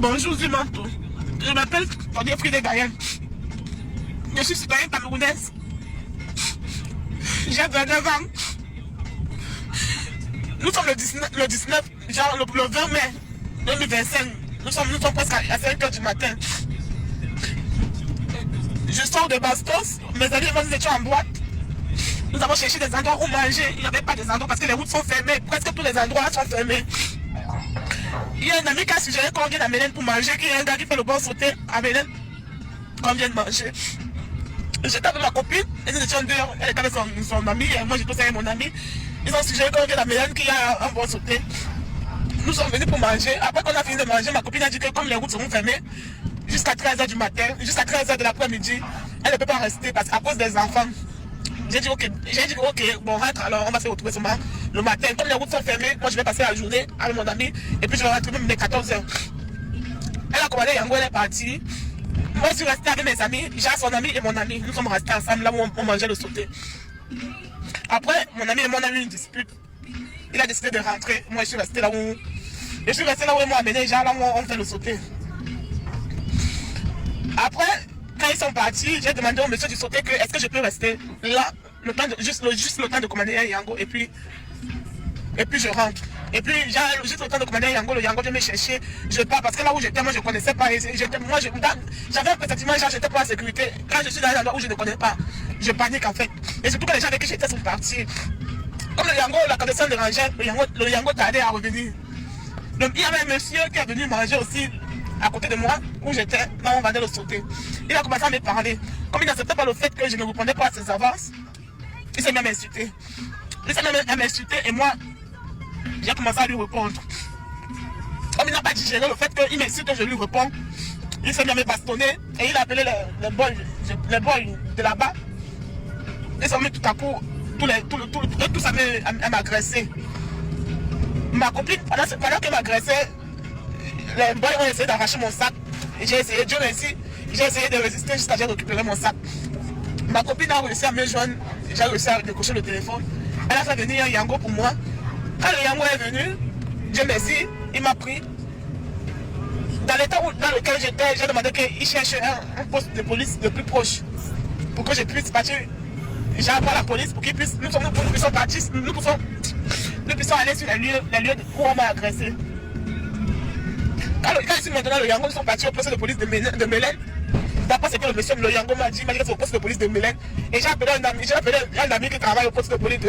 Bonjour Zumanto. Je m'appelle Claudia Fride Gaël. Je suis citoyenne camerounaise. J'ai 29 ans. Nous sommes le 19, genre le 20 mai 2025. Nous sommes presque à 5 h du matin. Je sors de Bastos. Mes amis et moi, nous étions en boîte. Nous avons cherché des endroits où manger. Il n'y avait pas des endroits parce que les routes sont fermées. Presque tous les endroits sont fermés. Il y a un ami qui a suggéré qu'on vienne à Mélène pour manger. Il y a un gars qui fait le bon sauté à Mélène. Qu'on vienne manger. J'étais avec ma copine. Et nous étions deux. Elle était avec son ami. Et moi, j'étais aussi avec mon ami. Ils ont suggéré qu'on vienne à Mélène qu'il y a un bon sauté. Nous sommes venus pour manger. Après qu'on a fini de manger, ma copine a dit que comme les routes seront fermées, jusqu'à 13 h du matin, jusqu'à 13 h de l'après-midi, elle ne peut pas rester parce qu'à cause des enfants. J'ai dit ok, bon rentre, alors on va se retrouver seulement le matin. Comme les routes sont fermées, moi je vais passer la journée avec mon ami et puis je vais rentrer même dès 14 h. Elle a commandé Yango, elle est partie. Moi je suis resté avec mes amis, j'ai son ami et mon ami. Nous sommes restés ensemble là où on mangeait le sauté. Après, mon ami et moi on a eu une dispute. Il a décidé de rentrer. Moi je suis resté là où ils m'ont amené, genre là où on fait le sauté. Après, quand ils sont partis, j'ai demandé au monsieur du sauté que est-ce que je peux rester là, juste le temps de commander un Yango et puis je rentre. Et puis j'ai juste le temps de commander un Yango, le Yango vient me chercher, je pars parce que là où j'étais, moi je ne connaissais pas. J'avais un pressentiment, genre j'étais pas en sécurité. Quand je suis dans un endroit où je ne connais pas, je panique en fait. Et surtout que les gens avec qui j'étais sont partis. Comme le Yango, la condition de ranger, le Yango tardait à revenir. Donc il y avait un monsieur qui est venu manger aussi à côté de moi, où j'étais, là on vendait le sauté. Il a commencé à me parler. Comme il n'acceptait pas le fait que je ne répondais pas à ses avances, il s'est mis à m'insulter. Il s'est mis à m'insulter et moi, j'ai commencé à lui répondre. Comme il n'a pas digéré le fait qu'il m'insulte, je lui réponds. Il s'est mis à me bastonner et il a appelé les boys de là-bas. Ils sont mis tout à coup, tout ça à m'agresser. Ma copine, pendant qu'elle m'agressait, les boys ont essayé d'arracher mon sac. Et j'ai essayé, Dieu merci, j'ai essayé de résister jusqu'à j'ai récupéré mon sac. Ma copine a réussi à me joindre, j'ai réussi à décrocher le téléphone. Elle a fait venir un Yango pour moi. Quand le Yango est venu, Dieu merci, il m'a pris. Dans l'état dans lequel j'étais, j'ai demandé qu'il cherche un poste de police le plus proche. Pour que je puisse partir. J'ai appelé la police pour qu'ils puissent, nous puissions partir, nous puissions aller sur les lieux où on m'a agressé. Quand je suis maintenant le Yango, ils sont partis au poste de police de Mélène. D'après ce que le monsieur, le Yango m'a dit que c'est au poste de police de Mélène. Et j'ai appelé un ami qui travaille au poste de police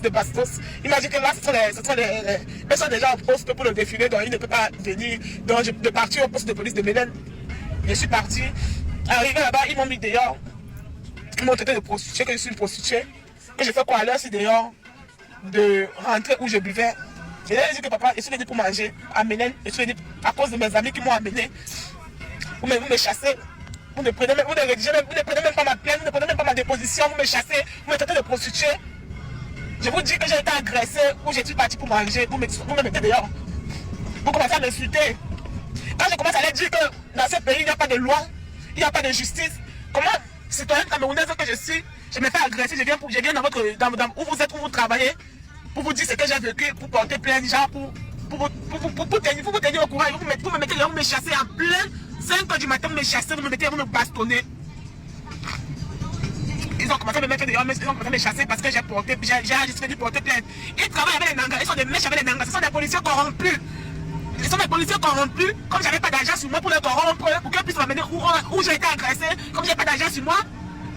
de Bastos. Il m'a dit que là, ils sont déjà en poste pour le défilé, donc il ne peut pas venir. Donc je peux partir au poste de police de Mélène. Je suis parti. Arrivé là-bas, ils m'ont mis dehors. Ils m'ont traité de prostituée, que je suis une prostituée. Que je fais quoi à l'heure, c'est dehors de rentrer où je buvais. Et là, j'ai dit que papa, je suis venu pour manger à Mélène. Je suis venu à cause de mes amis qui m'ont amené. Vous me chassez. Vous ne prenez même pas ma plainte, vous ne prenez même pas ma déposition. Vous me chassez, vous me traitez de prostituée. Je vous dis que j'ai été agressé ou je suis parti pour manger. Vous me mettez dehors. Vous commencez à m'insulter. Quand je commence à leur dire que dans ce pays, il n'y a pas de loi, il n'y a pas de justice, comment, citoyenne camerounaise que je suis, je me fais agresser, je viens dans où vous êtes, où vous travaillez, pour vous dire ce que j'ai vécu, pour porter plainte, genre pour vous tenir au courant, vous me mettez dehors, vous me chassez en plein 5 h du matin, vous me chassez, vous me bastonnez. Ils ont commencé à me mettre dehors, ils ont commencé à me chasser parce que j'ai juste fait du porter plainte. Ils travaillent avec les nangas, ils sont des mèches avec les nangas, ce sont des policiers corrompus. Ils sont des policiers corrompus, comme j'avais pas d'argent sur moi pour les corrompre, pour qu'ils puissent m'amener où j'ai été agressé, comme j'ai pas d'argent sur moi,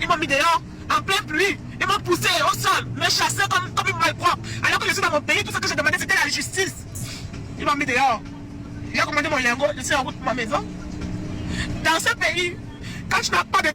ils m'ont mis dehors, en pleine pluie, ils m'ont poussé au sol, me chassé comme une malpropre. Alors que je suis dans mon pays, tout ce que je demandais c'était la justice. Ils m'ont mis dehors. J'ai commandé mon Yango, je suis en route pour ma maison. Dans ce pays, quand tu n'as pas de